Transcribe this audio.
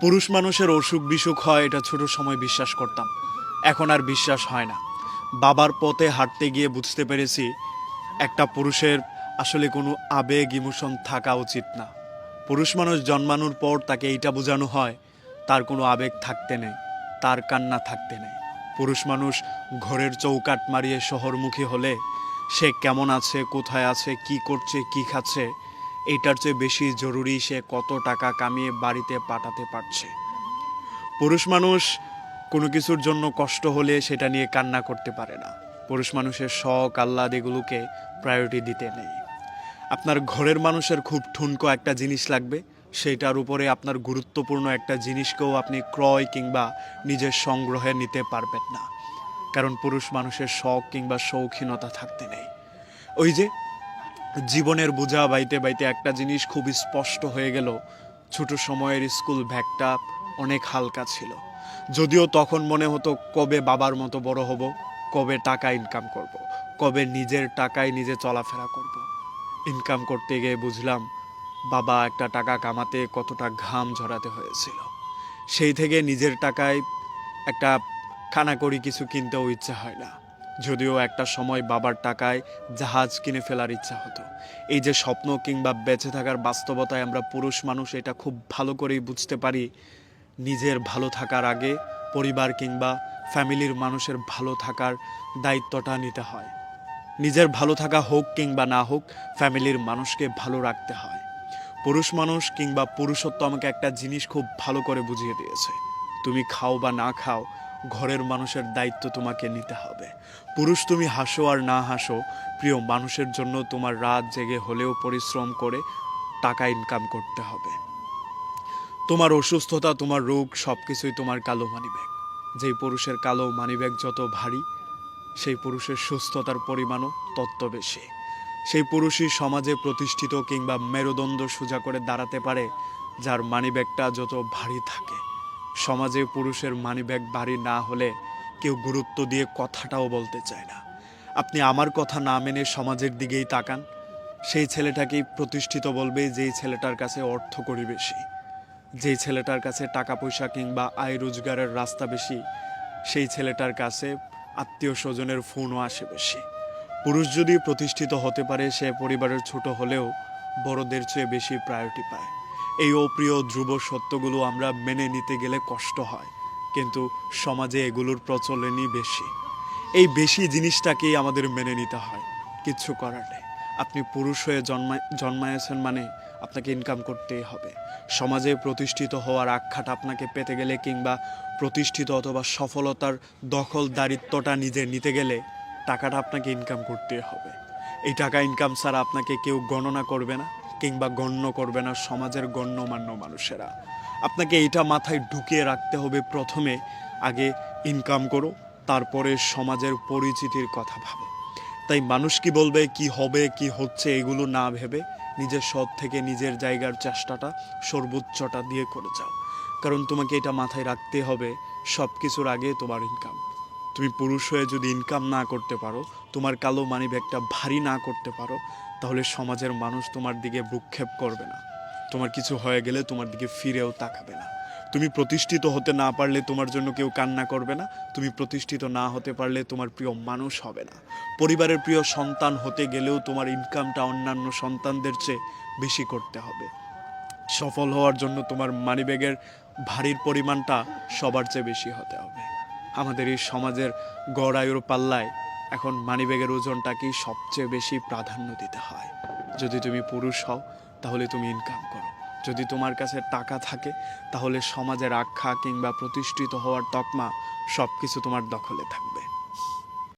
পুরুষ মানুষের অসুখ বিসুখ হয় এটা ছোট সময় বিশ্বাস করতাম, এখন আর বিশ্বাস হয় না। বাবার পথে হাঁটতে গিয়ে বুঝতে পেরেছি একটা পুরুষের আসলে কোনো আবেগ ইমোশন থাকা উচিত না। পুরুষ মানুষ জন্মানোর পর তাকে এইটা বোঝানো হয় তার কোনো আবেগ থাকতে নেই, তার কান্না থাকতে নেই। পুরুষ মানুষ ঘরের চৌকাঠ মারিয়ে শহরমুখী হলে সে কেমন আছে, কোথায় আছে, কি করছে, কি খাচ্ছে, এইটার চেয়ে বেশি জরুরি সে কত টাকা কামিয়ে বাড়িতে পাঠাতে পারছে। পুরুষ মানুষ কোনো কিছুর জন্য কষ্ট হলে সেটা নিয়ে কান্না করতে পারে না। পুরুষ মানুষের শখ আহ্লাদ এগুলোকে প্রায়োরিটি দিতে নেই। আপনার ঘরের মানুষের খুব ঠুনকো একটা জিনিস লাগবে, সেইটার উপরে আপনার গুরুত্বপূর্ণ একটা জিনিসকেও আপনি ক্রয় কিংবা নিজের সংগ্রহে নিতে পারবেন না, কারণ পুরুষ মানুষের শখ কিংবা শৌখিনতা থাকতে নেই। ওই যে জীবনের বোঝা বাইতে বাইতে একটা জিনিস খুব স্পষ্ট হয়ে গেল, ছোট সময়ের স্কুল ব্যাগটা অনেক হালকা ছিল। যদিও তখন মনে হতো কবে বাবার মতো বড় হব, কবে টাকা ইনকাম করব, কবে নিজের টাকায় নিজে চলাফেরা করব। ইনকাম করতে গিয়ে বুঝলাম বাবা একটা টাকা কামাতে কতটা ঘাম ঝরাতে হয়েছিল। সেই থেকে নিজের টাকায় একটা কানাকড়ি কিছু কিনতেও ইচ্ছা হয় না। যদিও একটা সময় বাবার টাকায় জাহাজ কিনে ফেলার ইচ্ছা হতো। এই যে স্বপ্ন কিংবা বেঁচে থাকার বাস্তবতায় আমরা পুরুষ মানুষ এটা খুব ভালো করেই বুঝতে পারি, নিজের ভালো থাকার আগে পরিবার কিংবা ফ্যামিলির মানুষের ভালো থাকার দায়িত্বটা নিতে হয়। নিজের ভালো থাকা হোক কিংবা না হোক, ফ্যামিলির মানুষকে ভালো রাখতে হয়। পুরুষ মানুষ কিংবা পুরুষত্ব আমাকে একটা জিনিস খুব ভালো করে বুঝিয়ে দিয়েছে, তুমি খাও বা না খাও, ঘরের মানুষের দায়িত্ব তোমাকে নিতে হবে। পুরুষ তুমি হাসো আর না হাসো, প্রিয় মানুষের জন্য তোমার রাত জেগে হলেও পরিশ্রম করে টাকা ইনকাম করতে হবে। তোমার অসুস্থতা, তোমার রোগ সব কিছুই তোমার কালো মানিব্যাগ। যেই পুরুষের কালো মানিব্যাগ যত ভারী, সেই পুরুষের সুস্থতার পরিমাণও তত বেশি। সেই পুরুষই সমাজে প্রতিষ্ঠিত কিংবা মেরুদণ্ড সোজা করে দাঁড়াতে পারে যার মানিব্যাগটা যত ভারী থাকে। সমাজে পুরুষের মানিব্যাগ ভারী না হলে কেউ গুরুত্ব দিয়ে কথাটাও বলতে চায় না। আপনি আমার কথা না মেনে সমাজের দিকেই তাকান, সেই ছেলেটাকেই প্রতিষ্ঠিত বলবে যেই ছেলেটার কাছে অর্থকড়ি বেশি, যেই ছেলেটার কাছে টাকা পয়সা কিংবা আয় রোজগারের রাস্তা বেশি, সেই ছেলেটার কাছে আত্মীয় স্বজনের ফোনও আসে বেশি। পুরুষ যদি প্রতিষ্ঠিত হতে পারে, সে পরিবারের ছোট হলেও বড়দের চেয়ে বেশি প্রায়োরিটি পায়। এই অপ্রিয় ধ্রুব সত্যগুলো আমরা মেনে নিতে গেলে কষ্ট হয়, কিন্তু সমাজে এগুলোর প্রচলনই বেশি। এই বেশি জিনিসটাকেই আমাদের মেনে নিতে হয়, কিচ্ছু করার নেই। আপনি পুরুষ হয়ে জন্মায়েছেন মানে আপনাকে ইনকাম করতেই হবে। সমাজে প্রতিষ্ঠিত হওয়ার আখ্যাটা আপনাকে পেতে গেলে কিংবা প্রতিষ্ঠিত অথবা সফলতার দখলদারিত্বটা নিজে নিতে গেলে টাকাটা আপনাকে ইনকাম করতেই হবে। এই টাকা ইনকাম ছাড়া আপনাকে কেউ গণনা করবে না কিংবা গণ্য করবে না সমাজের গণ্যমান্য মানুষেরা। আপনাকে এইটা মাথায় ঢুকিয়ে রাখতে হবে, প্রথমে আগে ইনকাম করো, তারপরে সমাজের পরিচিতির কথা ভাবো। তাই মানুষ কি বলবে, কি হবে, কি হচ্ছে, এগুলো না ভেবে নিজের সৎ থেকে নিজের জায়গার চেষ্টাটা সর্বোচ্চটা দিয়ে করে যাও। কারণ তোমাকে এটা মাথায় রাখতে হবে, সব কিছুর আগে তোমার ইনকাম। তুমি পুরুষ হয়ে যদি ইনকাম না করতে পারো, তোমার কালো মানিব্যাগটা ভারী না করতে পারো, তাহলে সমাজের মানুষ তোমার দিকে ভ্রুক্ষেপ করবে না। তোমার কিছু হয়ে গেলে তোমার দিকে ফিরেও তাকাবে না। তুমি প্রতিষ্ঠিত হতে না পারলে তোমার জন্য কেউ কান্না করবে না। তুমি প্রতিষ্ঠিত না হতে পারলে তোমার প্রিয় মানুষ হবে না। পরিবারের প্রিয় সন্তান হতে গেলেও তোমার ইনকামটা অন্যান্য সন্তানদের চেয়ে বেশি করতে হবে। সফল হওয়ার জন্য তোমার মানিব্যাগের ভারীর পরিমাণটা সবার চেয়ে বেশি হতে হবে। আমাদের এই সমাজের গড় আয়ুর পাল্লায় এখন মানিব্যাগের ওজনটাকেই সবচেয়ে বেশি প্রাধান্য দিতে হয়। যদি তুমি পুরুষ হও তাহলে তুমি ইনকাম করো, যদি তোমার কাছে টাকা থাকে তাহলে সমাজের আখ্যা কিংবা প্রতিষ্ঠিত হওয়ার তকমা সব কিছু তোমার দখলে থাকবে।